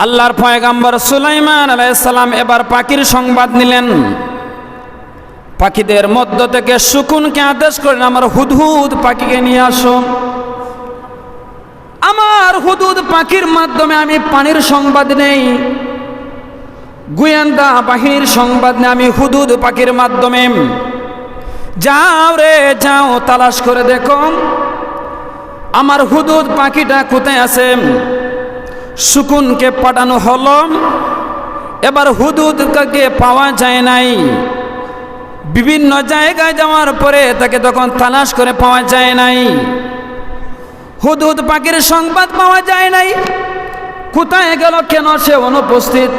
আল্লাহর পয়গম্বর সুলাইমান আলাইহিস সালাম এবার পাখির সংবাদ নিলেন। পাখিদের মধ্য থেকে শকুনকে আদেশ করলেন, আমার হুদহুদ পাখিকে নিয়ে আসো। আমার হুদহুদ পাখির মাধ্যমে আমি পানির সংবাদ নেই, গোয়েন্দা বাহিনীর সংবাদ নেই, আমি হুদহুদ পাখির মাধ্যমে। যাও রে যাও, তালাশ করে দেখো আমার হুদহুদ পাখিটা কোথায় আছে। শকুনকে পাঠানো হলো, এবার হুদহুদকে পাওয়া যায় নাই। বিভিন্ন জায়গায় যাওয়ার পরে তাকে তখন তালাশ করে পাওয়া যায় নাই। হুদহুদ পাখির সংবাদ পাওয়া যায় নাই, কোথায় গেল, কেন সে অনুপস্থিত।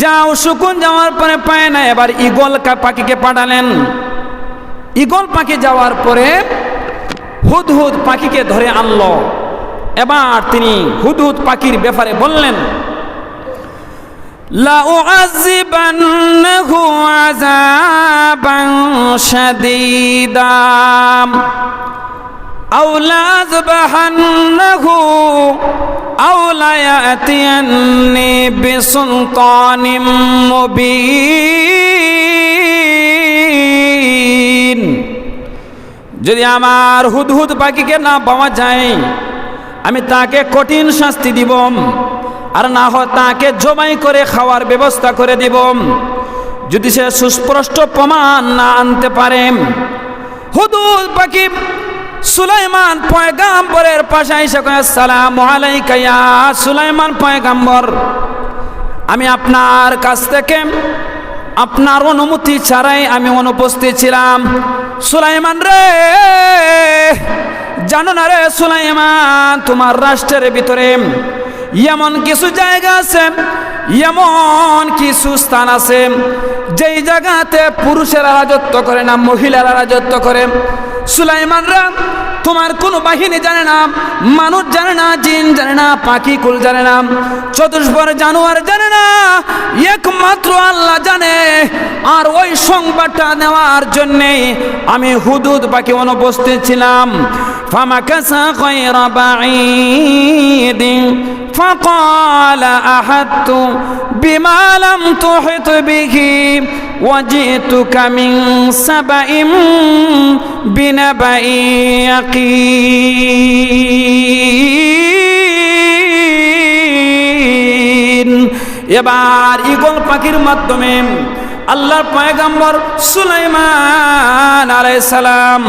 যাও, শকুন যাওয়ার পরে পায় না, এবার ঈগল পাখিকে পাঠালেন। ঈগল পাখি যাওয়ার পরে হুদহুদ পাখিকে ধরে আনলো। এবার তিনি হুদহুদ পাখির ব্যাপারে বললেন, লা উআযিবান্নাহু আযাবান শাদীদা আও লা আযবাহান্নাহু আও লা ইয়াতিয়ান্নি বিসুলতানিম মুবিন। যদি আমার হুদহুদ পাখিকে না পাওয়া যায়, আমি তাকে কঠিন শাস্তি দিব, আর না হয় তাকে জবাই করে খাওয়ার ব্যবস্থা করে দিব, যদি সে সুস্পষ্ট প্রমাণ না আনতে পারে। হুদহুদ পাখি সুলাইমান পয়গাম্বরের পাশে এসে কয়, আসসালামু আলাইকা ইয়া সুলাইমান পয়গাম্বর, আমি আপনার কাছ থেকে আপনার অনুমতি ছাড়াই আমি অনুপস্থিত ছিলাম। সুলাইমান রে, জানো না রে সুলাইমান, তোমার রাষ্ট্রের ভিতরে এমন কিছু জায়গা আছে, এমন কিছু স্থান আছে যেই জায়গাতে পুরুষেরা রাজত্ব করে না, মহিলারা রাজত্ব করে। সুলাইমানরা, তোমার কোনো বাহিনী জানে না, মানুষ জানে না, জিন জানে না, পাখি কুল জানে না, চতুষ্পদ জানোয়ার জানে না, একমাত্র আল্লাহ জানে। আর ওই সংবাদটা নেওয়ার জন্যে আমি হুদহুদ পাখি অনুপস্থিত ছিলাম। ফামাকাসা গায়রা বাঈদ فقال أحطت بما لم تحط به وجئتك من سبأ بنبأ يقين। এবার ঈগল পাখির মাধ্যমে আল্লাহর পয়গম্বর সুলাইমান আলাইহিস সালাম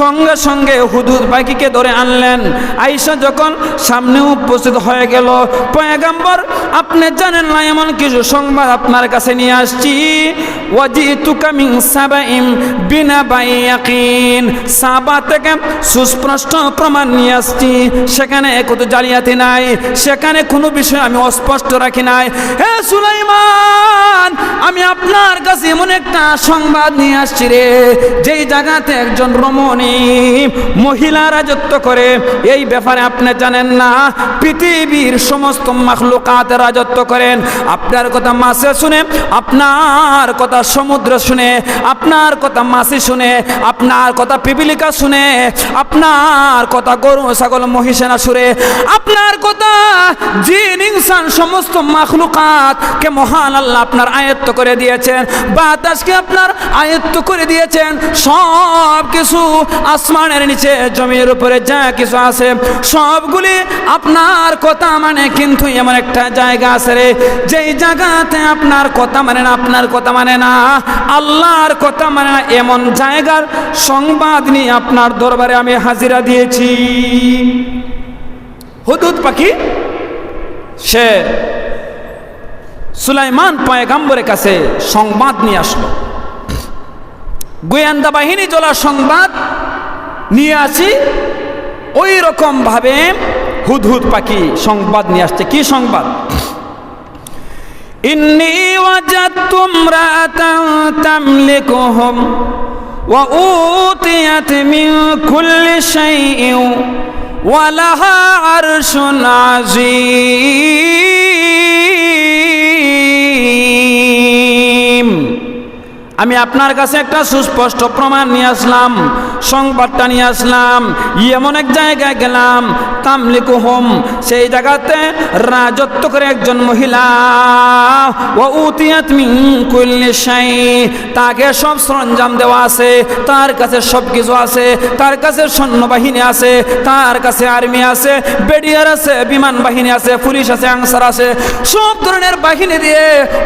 সঙ্গে সঙ্গে হুদহুদ পাখিকে ধরে আনলেন। আয়েশা যখন সামনে উপস্থিত হয়ে গেল, পয়গম্বর আপনি জানেন না এমন কিছু সংবাদ আপনার কাছে নিয়ে আসছি। ওয়াজিতুকা মিন সাবাইম বিনাবাই ইয়াকিন, সাবা থেকে সুস্পষ্ট প্রমাণ নিয়ে আসছি, সেখানে কোনো জালিয়াতি নাই, সেখানে কোনো বিষয় আমি অস্পষ্ট রাখি নাই। হে সুলাইমান, আমি আপনার কাছে এমন একটা সংবাদ নিয়ে আসছি রে, যেই জায়গাতে একজন রমণী মহিলা রাজত্ব করে, এই ব্যাপারে আপনি জানেন না। পৃথিবীর সমস্ত মাখলুকাত রাজত্ব করেন। আপনার কথা মাছে শুনে, আপনার কথা সমুদ্র শুনে, আপনার কথা মাছি শুনে, আপনার কথা পিপিলিকা শুনে, আপনার কথা গরু ছাগল মহিষেরা শুনে, আপনার কথা জিন ইনসান সমস্ত মাখলুকাতকে মহান আল্লাহ আপনার আয়ত্ত করে দিয়েছেন, বাতাসকে আপনার আয়ত্ত করে দিয়েছেন। সব কিছু আসমানের নিচে জমির উপরে যা কিছু আছে সবগুলি আপনার কথা মানে। কিন্তু এমন একটা জায়গা আছে রে, যেই জায়গাতে আপনার কথা মানে না, আপনার কথা মানে না, আল্লাহর কথা মানে না, এমন জায়গার সংবাদ নিয়ে আপনার দরবারে আমি হাজিরা দিয়েছি। হুদহুদ পাখি সে সুলাইমান পয়গম্বরের কাছে সংবাদ নিয়ে আসলো। গোয়েন্দা বাহিনী চলার সংবাদ নিয়ে আসি, ওই রকম ভাবে হুদহুদ পাখি সংবাদ নিয়ে আসছে। কি সংবাদ? ইন্নী ওয়াজাদতু ইমরাআতান তামলিকুহুম ওয়া উতিয়াত মিন কুল্লি শাইইন ওয়া লাহা আরশুন আযীম। আমি আপনার কাছে একটা সুস্পষ্ট প্রমাণ নিয়ে আসলাম। সংবাদটা নিয়ে আসলাম। এমন এক জায়গায় গেলাম, তামলিকুহুম, সেই জায়গাতে রাজত্ব করে একজন মহিলা, ওয়া উতিয়াত মিন কুল্লি শাই, তাকে সব সরঞ্জাম দেওয়া আছে, তার কাছে সব কিছু আছে, তার কাছে সৈন্যবাহিনী আছে, তার কাছে আর্মি আছে, বেডিয়ার আছে, বিমান বাহিনী আছে, পুলিশ আছে, আনসার আছে, সব ধরনের বাহিনী দিয়ে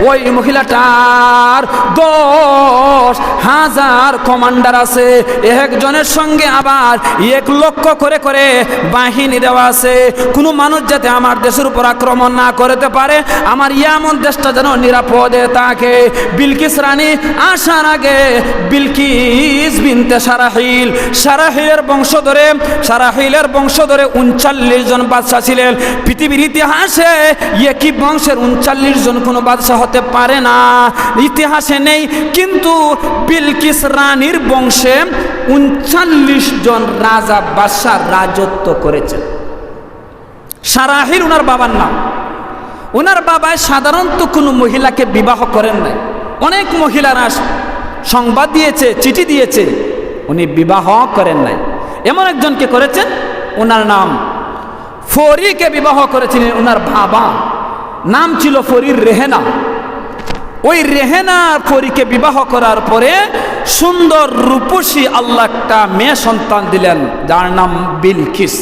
ওই মহিলাটার 10,000 কমান্ডার আছে। একজনের সঙ্গে আবার 1 লক্ষ করে করে বাহিনী দেওয়া আছে। কোনো মানুষ যাতে আমার দেশের উপর আক্রমণ না করতে পারে, আমার ইয়ামন দেশটা যেন নিরাপদে থাকে। বিলকিস রানী আসার আগে বিলকিস বিনতে সারাহিল, সারাহিলের বংশধরে 39 জন বাদশা ছিলেন। পৃথিবীর ইতিহাসে একই বংশের 39 জন কোনো বাদশা হতে পারে না, ইতিহাসে নেই। কিন্তু বিলকিস রানীর বংশে 39 জন রাজা বাদশা রাজত্ব করেছেন। সারাহিল ওনার বাবার নাম। ওনার বাবায় সাধারণত কোনো মহিলাকে বিবাহ করেন নাই। অনেক মহিলারা সংবাদ দিয়েছে, চিঠি দিয়েছে, উনি বিবাহ করেন নাই। এমন একজনকে করেছেন, ওনার নাম ফরিকে বিবাহ করেছিলেন। ওনার বাবা নাম ছিল ফরির রেহেনা। ওই রেহেনা ফরিকে বিবাহ করার পরে সুন্দর রূপসী আল্লাহ একটা মেয়ে সন্তান দিলেন, যার নাম বিলকিস।